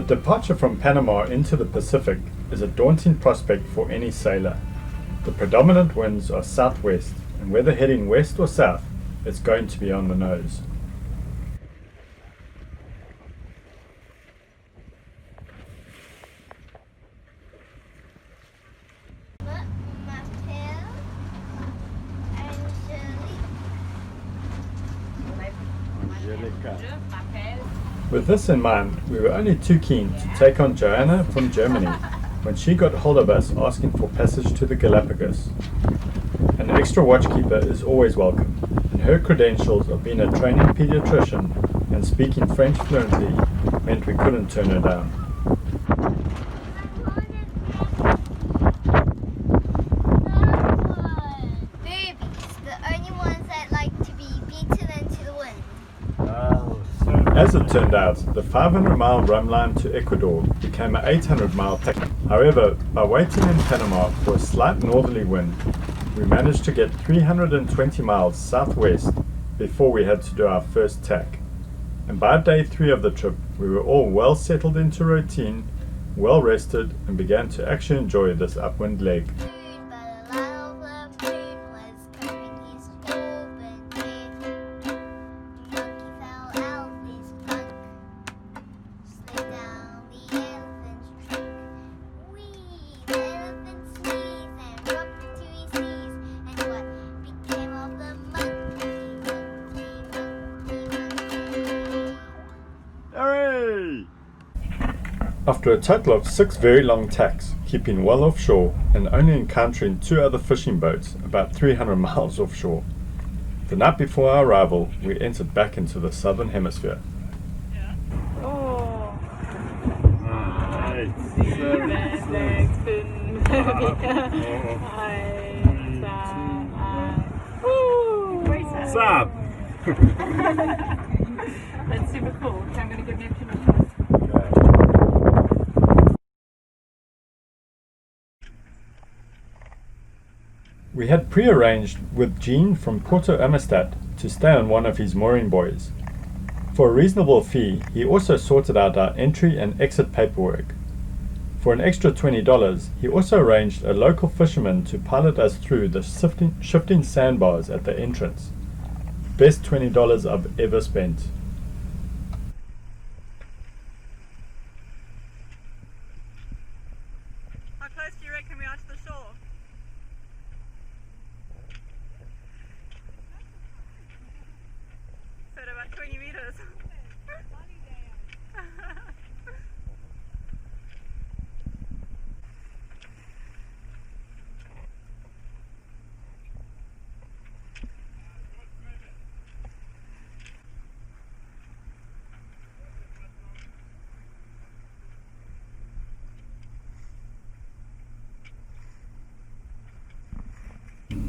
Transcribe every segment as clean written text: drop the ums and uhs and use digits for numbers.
The departure from Panama into the Pacific is a daunting prospect for any sailor. The predominant winds are southwest, and whether heading west or south, it's going to be on the nose. With this in mind, we were only too keen to take on Joanna from Germany when she got hold of us asking for passage to the Galapagos. An extra watchkeeper is always welcome, and her credentials of being a training pediatrician and speaking French fluently meant we couldn't turn her down. As it turned out, the 500-mile rum line to Ecuador became an 800-mile tack. However, by waiting in Panama for a slight northerly wind, we managed to get 320 miles southwest before we had to do our first tack. And by day 3 of the trip, we were all well settled into routine, well rested, and began to actually enjoy this upwind leg. After a total of 6 very long tacks, keeping well offshore and only encountering 2 other fishing boats about 300 miles offshore, the night before our arrival we entered back into the southern hemisphere. Oh. Sam! That's super cool. So I'm going to give you a few minutes. We had pre-arranged with Jean from Puerto Amistad to stay on one of his mooring buoys. For a reasonable fee, he also sorted out our entry and exit paperwork. For an extra $20, he also arranged a local fisherman to pilot us through the shifting sandbars at the entrance. Best $20 I've ever spent. How close do you reckon we are to the shore? So about 20 meters.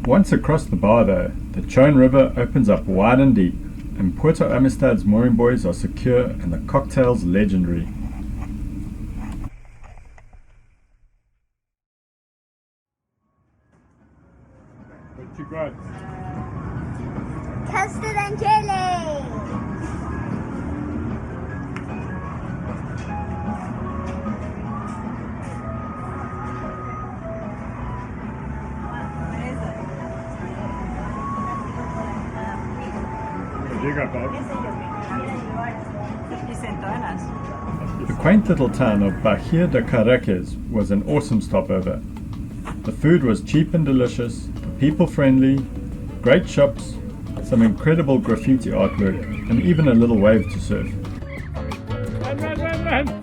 Once across the bar though, the Chone River opens up wide and deep, and Puerto Amistad's mooring buoys are secure and the cocktails legendary. What you got? Custard and jelly! You got that? 50 centonas. The quaint little town of Bahia De Caraquez was an awesome stopover. The food was cheap and delicious, the people friendly, great shops, some incredible graffiti artwork, and even a little wave to surf. Run!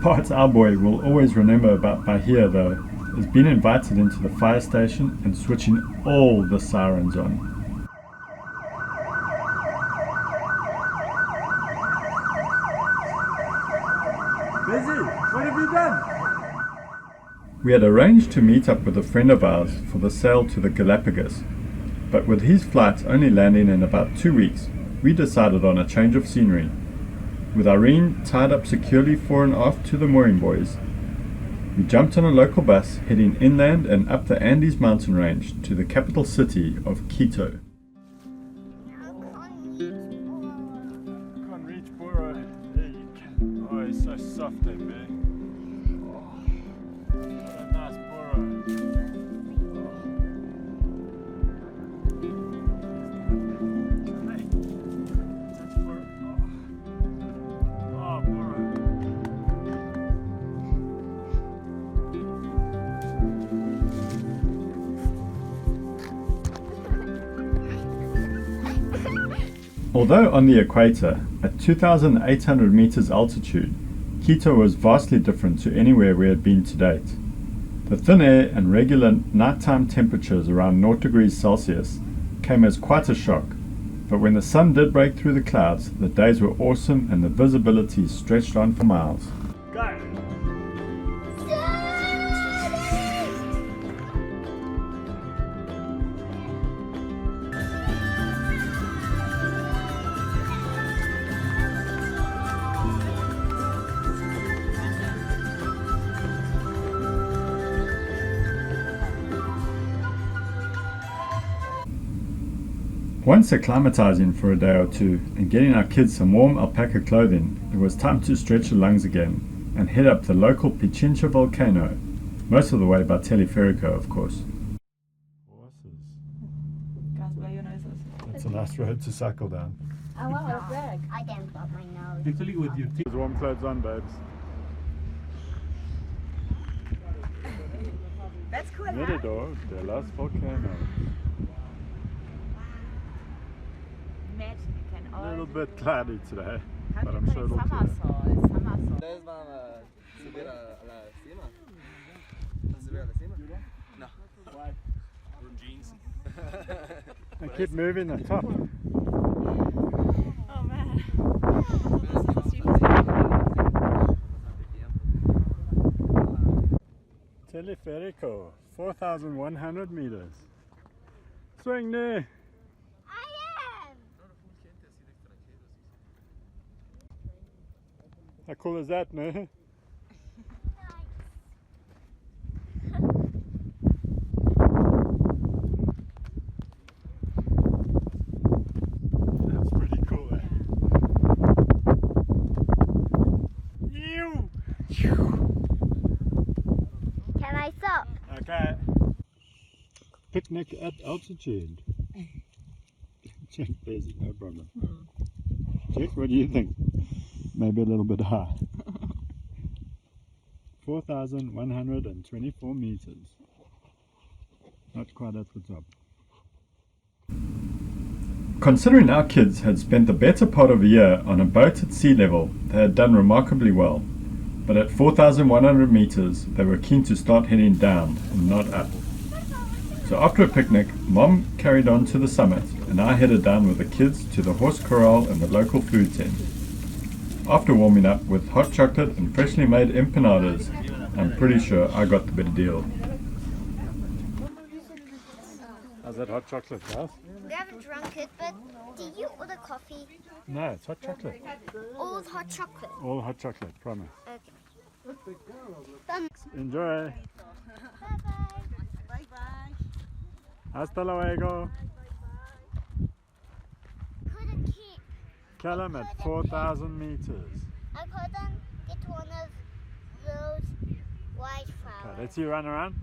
parts our boy will always remember about Bahia though is being invited into the fire station and switching all the sirens on. Busy, what have you done? We had arranged to meet up with a friend of ours for the sail to the Galapagos, but with his flight only landing in about 2 weeks, we decided on a change of scenery. With Irene tied up securely fore and aft to the mooring buoys, we jumped on a local bus heading inland and up the Andes mountain range to the capital city of Quito. Can't reach Bora. There you can. Oh, it's so soft there, man. Oh, what a nice Bora. Oh, Bora. Although on the equator, at 2,800 meters altitude, Quito was vastly different to anywhere we had been to date. The thin air and regular nighttime temperatures around 0 degrees Celsius came as quite a shock, but when the sun did break through the clouds, the days were awesome and the visibility stretched on for miles. Go! Once acclimatizing for a day or two and getting our kids some warm alpaca clothing, it was time to stretch the lungs again and head up the local Pichincha volcano, most of the way by teleferico, of course. Horses. Guys, blow your noses. It's a nice road to cycle down. Oh, wow, a rug. I didn't blow my nose. Actually, with your teeth. Warm clothes on, babes. That's cool, huh? Mirador de los Volcanoes. A little bit cloudy today, but I'm sure it'll clear. ¿Ustedes van a subir a la cima? ¿Van a subir a la cima? No. Why? We're jeans. And keep moving the top. Oh man. Teleferico, 4,100 meters. Swing there. How cool is that, no? That's pretty cool, eh? Can I stop? Okay. Picnic at altitude. Check, busy, no problem. Check, what do you think? Maybe a little bit high. 4,124 meters. Not quite at the top. Considering our kids had spent the better part of a year on a boat at sea level, they had done remarkably well. But at 4,100 meters, they were keen to start heading down and not up. So after a picnic, Mom carried on to the summit and I headed down with the kids to the horse corral and the local food tent. After warming up with hot chocolate and freshly made empanadas, I'm pretty sure I got the better deal. How's that hot chocolate, guys? We haven't drunk it, but do you order coffee? No, it's hot chocolate. All hot chocolate. All hot chocolate, promise. Okay. Enjoy. Bye-bye. Bye-bye. Hasta luego. Couldn't keep. Callum at 4,000 meters. I couldn't get one of those white flowers. Okay, let's see you run around.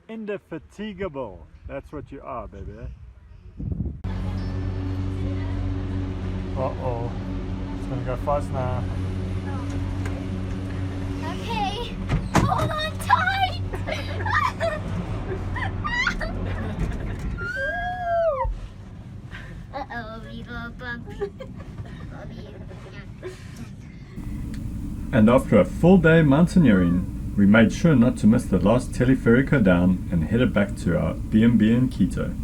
Indefatigable. That's what you are, baby. Uh-oh. It's gonna go fast now. Okay. hold on tight! Uh-oh, we got bumpy. And after a full day mountaineering, we made sure not to miss the last teleferico down and headed back to our B&B in Quito.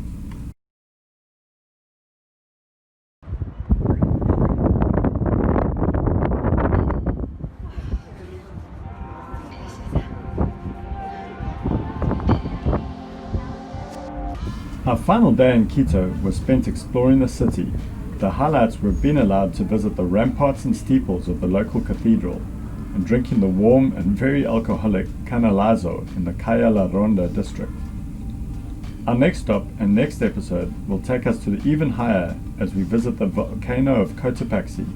Our final day in Quito was spent exploring the city. The highlights were being allowed to visit the ramparts and steeples of the local cathedral and drinking the warm and very alcoholic Canelazo in the Calle La Ronda district. Our next stop and next episode will take us to the even higher as we visit the volcano of Cotopaxi.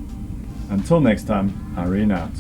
Until next time, Irene out.